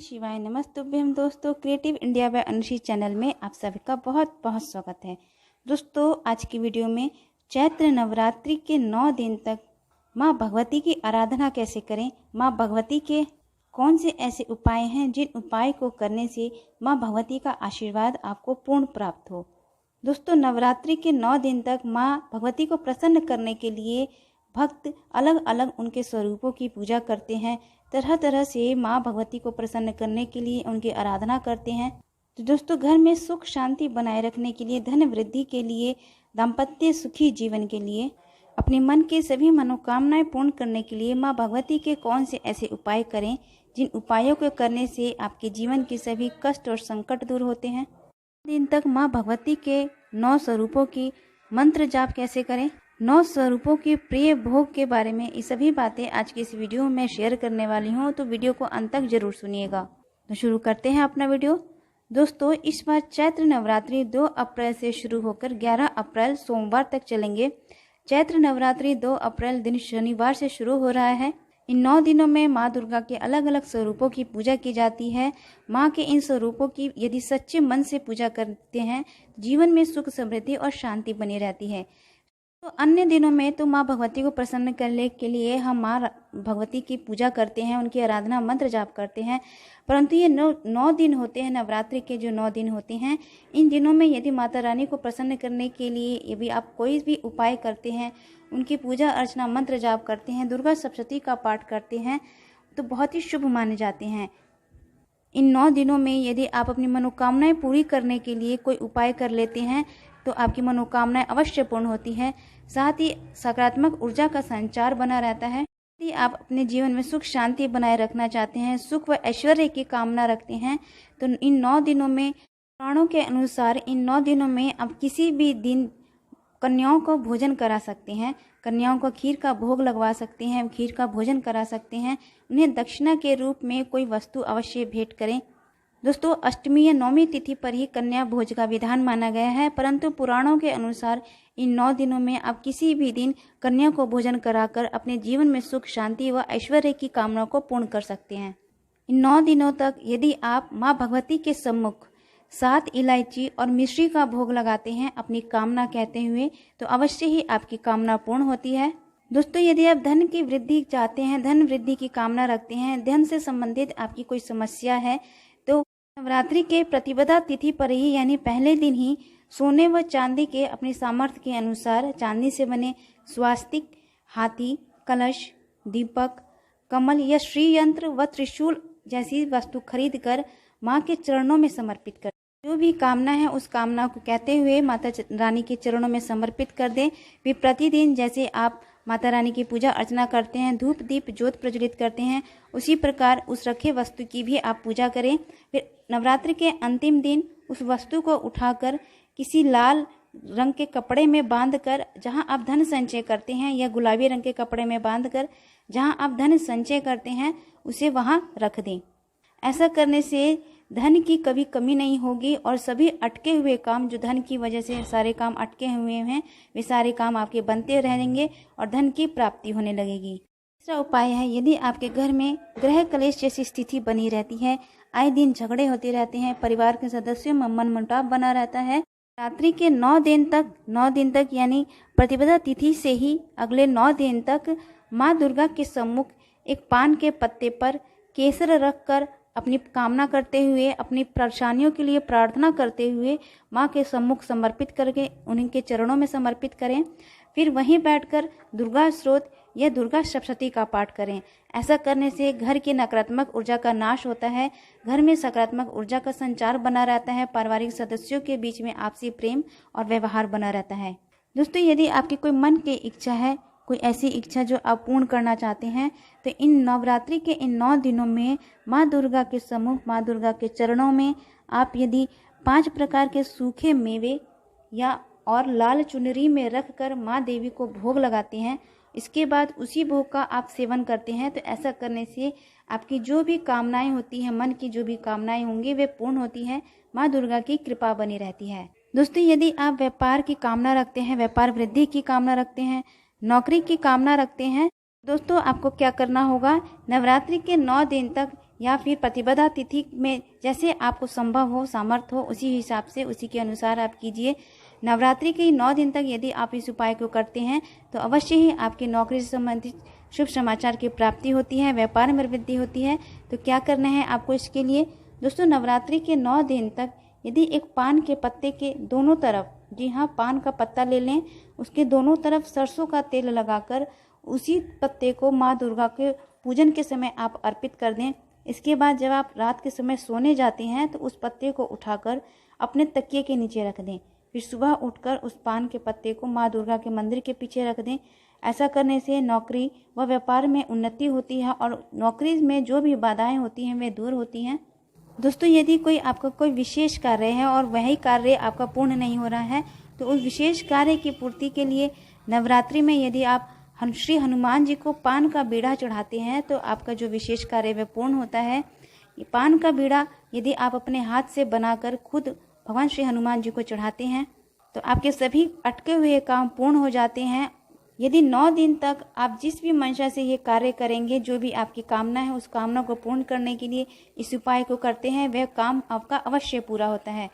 शिवाय नमस्तुभ्यम। दोस्तों, creative India by अनुषी channel में आप सभी का बहुत बहुत स्वागत है। दोस्तों, आज की वीडियो में चैत्र नवरात्रि के 9 दिन तक माँ भगवती की आराधना कैसे करें, माँ भगवती के कौन से ऐसे उपाय हैं जिन उपाय को करने से माँ भगवती का आशीर्वाद आपको पूर्ण प्राप्त हो। दोस्तों, नवरात्रि के 9 दिन तक माँ भगवती को प्रसन्न करने के लिए भक्त अलग अलग उनके स्वरूपों की पूजा करते हैं। तरह तरह से माँ भगवती को प्रसन्न करने के लिए उनकी आराधना करते हैं। तो दोस्तों, घर में सुख शांति बनाए रखने के लिए, धन वृद्धि के लिए, दाम्पत्य सुखी जीवन के लिए, अपने मन के सभी मनोकामनाएं पूर्ण करने के लिए माँ भगवती के कौन से ऐसे उपाय करें जिन उपायों को करने से आपके जीवन के सभी कष्ट और संकट दूर होते हैं। दिन तक माँ भगवती के 9 स्वरूपों की मंत्र जाप कैसे करें, 9 स्वरूपों के प्रिय भोग के बारे में ये सभी बातें आज की इस वीडियो में शेयर करने वाली हूँ, तो वीडियो को अंत तक जरूर सुनिएगा। तो शुरू करते हैं अपना वीडियो। दोस्तों, इस बार चैत्र नवरात्रि 2 अप्रैल से शुरू होकर 11 अप्रैल सोमवार तक चलेंगे। चैत्र नवरात्रि 2 अप्रैल दिन शनिवार से शुरू हो रहा है। इन 9 दिनों में माँ दुर्गा के अलग अलग स्वरूपों की पूजा की जाती है। माँ के इन स्वरूपों की यदि सच्चे मन से पूजा करते हैं, जीवन में सुख समृद्धि और शांति बनी रहती है। तो अन्य दिनों में तो माँ भगवती को प्रसन्न करने के लिए हम माँ भगवती की पूजा करते हैं, उनकी आराधना मंत्र जाप करते हैं। परंतु ये 9 दिन होते हैं, नवरात्रि के जो 9 दिन होते हैं, इन दिनों में यदि माता रानी को प्रसन्न करने के लिए यदि आप कोई भी उपाय करते हैं, उनकी पूजा अर्चना मंत्र जाप करते हैं, दुर्गा सप्तशती का पाठ करते हैं, तो बहुत ही शुभ माने जाते हैं। इन 9 दिनों में यदि आप अपनी मनोकामनाएं पूरी करने के लिए कोई उपाय कर लेते हैं तो आपकी मनोकामनाएं अवश्य पूर्ण होती है। साथ ही सकारात्मक ऊर्जा का संचार बना रहता है। यदि आप अपने जीवन में सुख शांति बनाए रखना चाहते हैं, सुख व ऐश्वर्य की कामना रखते हैं, तो इन 9 दिनों में, पुराणों के अनुसार इन 9 दिनों में आप किसी भी दिन कन्याओं को भोजन करा सकते हैं। कन्याओं को खीर का भोग लगवा सकते हैं, खीर का भोजन करा सकते हैं। उन्हें दक्षिणा के रूप में कोई वस्तु अवश्य भेंट करें। दोस्तों, अष्टमी या 9वीं तिथि पर ही कन्या भोज का विधान माना गया है, परंतु पुराणों के अनुसार इन 9 दिनों में आप किसी भी दिन कन्या को भोजन कराकर अपने जीवन में सुख शांति व ऐश्वर्य की कामना को पूर्ण कर सकते हैं। इन 9 दिनों तक यदि आप माँ भगवती के सम्मुख 7 इलायची और मिश्री का भोग लगाते हैं अपनी कामना कहते हुए, तो अवश्य ही आपकी कामना पूर्ण होती है। दोस्तों, यदि आप धन की वृद्धि चाहते हैं, धन वृद्धि की कामना रखते हैं, धन से संबंधित आपकी कोई समस्या है, तो नवरात्रि के प्रतिपदा तिथि पर ही यानी पहले दिन ही सोने व चांदी के अपने सामर्थ्य के अनुसार चांदी से बने स्वास्तिक, हाथी, कलश, दीपक, कमल या श्री यंत्र व त्रिशूल जैसी वस्तु खरीद कर माँ के चरणों में समर्पित कर, जो भी कामना है उस कामना को कहते हुए माता रानी के चरणों में समर्पित कर दें। फिर प्रतिदिन जैसे आप माता रानी की पूजा अर्चना करते हैं, धूप दीप ज्योत प्रज्वलित करते हैं, उसी प्रकार उस रखे वस्तु की भी आप पूजा करें। फिर नवरात्रि के अंतिम दिन उस वस्तु को उठाकर किसी लाल रंग के कपड़े में बांधकर, जहां आप धन संचय करते हैं, या गुलाबी रंग के कपड़े में बांधकर जहां आप धन संचय करते हैं उसे वहां रख दें। ऐसा करने से धन की कभी कमी नहीं होगी और सभी अटके हुए काम, जो धन की वजह से सारे काम अटके हुए हैं, वे सारे काम आपके बनते रहेंगे और धन की प्राप्ति होने लगेगी। तीसरा उपाय है, यदि आपके घर में ग्रह कलेश जैसी स्थिति बनी रहती है, आए दिन झगड़े होते रहते हैं, परिवार के सदस्यों में मनमुटाव बना रहता है, रात्रि के 9 दिन तक यानी प्रतिपदा तिथि से ही अगले 9 दिन तक माँ दुर्गा के सम्मुख एक पान के पत्ते पर केसर रखकर अपनी कामना करते हुए, अपनी परेशानियों के लिए प्रार्थना करते हुए माँ के सम्मुख समर्पित करके उनके चरणों में समर्पित करें। फिर वहीं बैठकर दुर्गा स्तोत्र या दुर्गा सप्तशती का पाठ करें। ऐसा करने से घर की नकारात्मक ऊर्जा का नाश होता है, घर में सकारात्मक ऊर्जा का संचार बना रहता है, पारिवारिक सदस्यों के बीच में आपसी प्रेम और व्यवहार बना रहता है। दोस्तों, यदि आपकी कोई मन की इच्छा है, कोई ऐसी इच्छा जो आप पूर्ण करना चाहते हैं, तो इन नवरात्रि के इन 9 दिनों में माँ दुर्गा के सम्मुख, माँ दुर्गा के चरणों में आप यदि 5 प्रकार के सूखे मेवे या और लाल चुनरी में रखकर माँ देवी को भोग लगाते हैं, इसके बाद उसी भोग का आप सेवन करते हैं, तो ऐसा करने से आपकी जो भी कामनाएं होती हैं, मन की जो भी कामनाएं होंगी वे पूर्ण होती हैं। माँ दुर्गा की कृपा बनी रहती है। दोस्तों, यदि आप व्यापार की कामना रखते हैं, व्यापार वृद्धि की कामना रखते हैं, नौकरी की कामना रखते हैं, दोस्तों आपको क्या करना होगा, नवरात्रि के 9 दिन तक या फिर प्रतिपदा तिथि में जैसे आपको संभव हो, सामर्थ्य हो, उसी हिसाब से उसी के अनुसार आप कीजिए। नवरात्रि के 9 दिन तक यदि आप इस उपाय को करते हैं तो अवश्य ही आपकी नौकरी से संबंधित शुभ समाचार की प्राप्ति होती है, व्यापार में वृद्धि होती है। तो क्या करना है आपको इसके लिए दोस्तों, नवरात्रि के 9 दिन तक यदि एक पान के पत्ते के दोनों तरफ, जी हाँ, पान का पत्ता ले लें, उसके दोनों तरफ सरसों का तेल लगाकर उसी पत्ते को माँ दुर्गा के पूजन के समय आप अर्पित कर दें। इसके बाद जब आप रात के समय सोने जाते हैं तो उस पत्ते को उठाकर अपने तकिए के नीचे रख दें। फिर सुबह उठकर उस पान के पत्ते को माँ दुर्गा के मंदिर के पीछे रख दें। ऐसा करने से नौकरी व व्यापार में उन्नति होती है और नौकरी में जो भी बाधाएं होती हैं वे दूर होती हैं। दोस्तों, यदि कोई आपका कोई विशेष कार्य है और वही कार्य आपका पूर्ण नहीं हो रहा है तो उस विशेष कार्य की पूर्ति के लिए नवरात्रि में यदि आप श्री हनुमान जी को पान का बीड़ा चढ़ाते हैं तो आपका जो विशेष कार्य वह पूर्ण होता है। ये पान का बीड़ा यदि आप अपने हाथ से बनाकर खुद भगवान श्री हनुमान जी को चढ़ाते हैं तो आपके सभी अटके हुए काम पूर्ण हो जाते हैं। यदि 9 दिन तक आप जिस भी मंशा से ये कार्य करेंगे, जो भी आपकी कामना है, उस कामना को पूर्ण करने के लिए इस उपाय को करते हैं, वह काम आपका अवश्य पूरा होता है।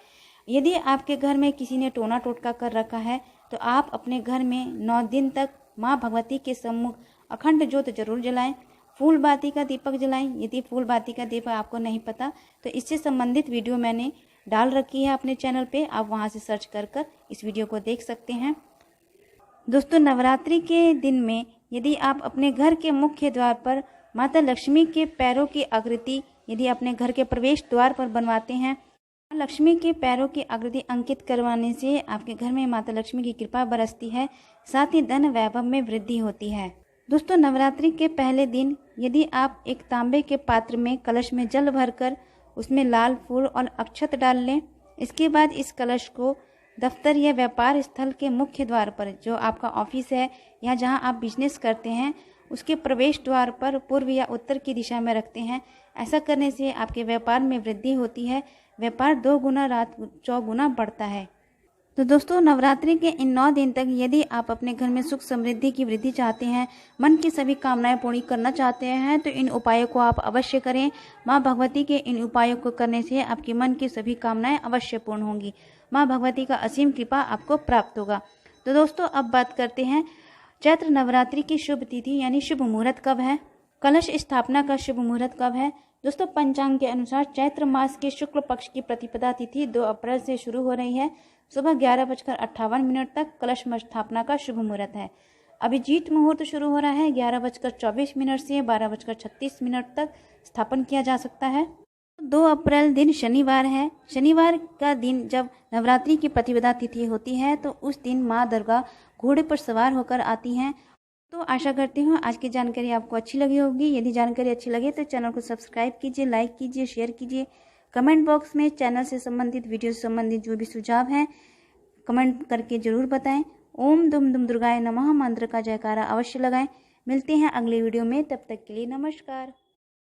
यदि आपके घर में किसी ने टोना टोटका कर रखा है तो आप अपने घर में 9 दिन तक माँ भगवती के सम्मुख अखंड ज्योत जरूर जलाएं, फूल बाती का दीपक जलाएं। यदि फूल बाती का दीपक आपको नहीं पता तो इससे संबंधित वीडियो मैंने डाल रखी है अपने चैनल पे, आप वहां से सर्च कर इस वीडियो को देख सकते हैं। दोस्तों, नवरात्रि के दिन में यदि आप अपने घर के मुख्य द्वार पर माता लक्ष्मी के पैरों की आकृति यदि अपने घर के प्रवेश द्वार पर बनवाते हैं, माता लक्ष्मी के पैरों की आकृति अंकित करवाने से आपके घर में माता लक्ष्मी की कृपा बरसती है, साथ ही धन वैभव में वृद्धि होती है। दोस्तों, नवरात्रि के पहले दिन यदि आप एक तांबे के पात्र में कलश में जल भरकर उसमें लाल फूल और अक्षत डाल लें। इसके बाद इस कलश को दफ्तर या व्यापार स्थल के मुख्य द्वार पर, जो आपका ऑफिस है या जहां आप बिजनेस करते हैं, उसके प्रवेश द्वार पर पूर्व या उत्तर की दिशा में रखते हैं। ऐसा करने से आपके व्यापार में वृद्धि होती है, व्यापार 2 गुना रात 4 गुना बढ़ता है। तो दोस्तों, नवरात्रि के इन 9 दिन तक यदि आप अपने घर में सुख समृद्धि की वृद्धि चाहते हैं, मन की सभी कामनाएं पूरी करना चाहते हैं तो इन उपायों को आप अवश्य करें। माँ भगवती के इन उपायों को करने से आपके मन की सभी कामनाएं अवश्य पूर्ण होंगी। माँ भगवती का असीम कृपा आपको प्राप्त होगा। तो दोस्तों, अब बात करते हैं चैत्र नवरात्रि की शुभ तिथि यानी शुभ मुहूर्त कब है, कलश स्थापना का शुभ मुहूर्त कब है। दोस्तों, पंचांग के अनुसार चैत्र मास के शुक्ल पक्ष की प्रतिपदा तिथि 2 अप्रैल से शुरू हो रही है। सुबह 11:58 तक कलश स्थापना का शुभ मुहूर्त है। अभिजीत मुहूर्त शुरू हो रहा है 11:24 से 12:36 तक स्थापन किया जा सकता है। 2 अप्रैल दिन शनिवार है। शनिवार का दिन जब नवरात्रि की प्रतिपदा तिथि होती है तो उस दिन माँ दुर्गा घोड़े पर सवार होकर आती हैं। तो आशा करती हूँ आज की जानकारी आपको अच्छी लगी होगी। यदि जानकारी अच्छी लगे तो चैनल को सब्सक्राइब कीजिए, लाइक कीजिए, शेयर कीजिए। कमेंट बॉक्स में चैनल से संबंधित, वीडियो से संबंधित जो भी सुझाव हैं कमेंट करके जरूर बताएं। ओम दुम दुम दुर्गाय नमः मंत्र का जयकारा अवश्य लगाएं। मिलते हैं अगले वीडियो में, तब तक के लिए नमस्कार।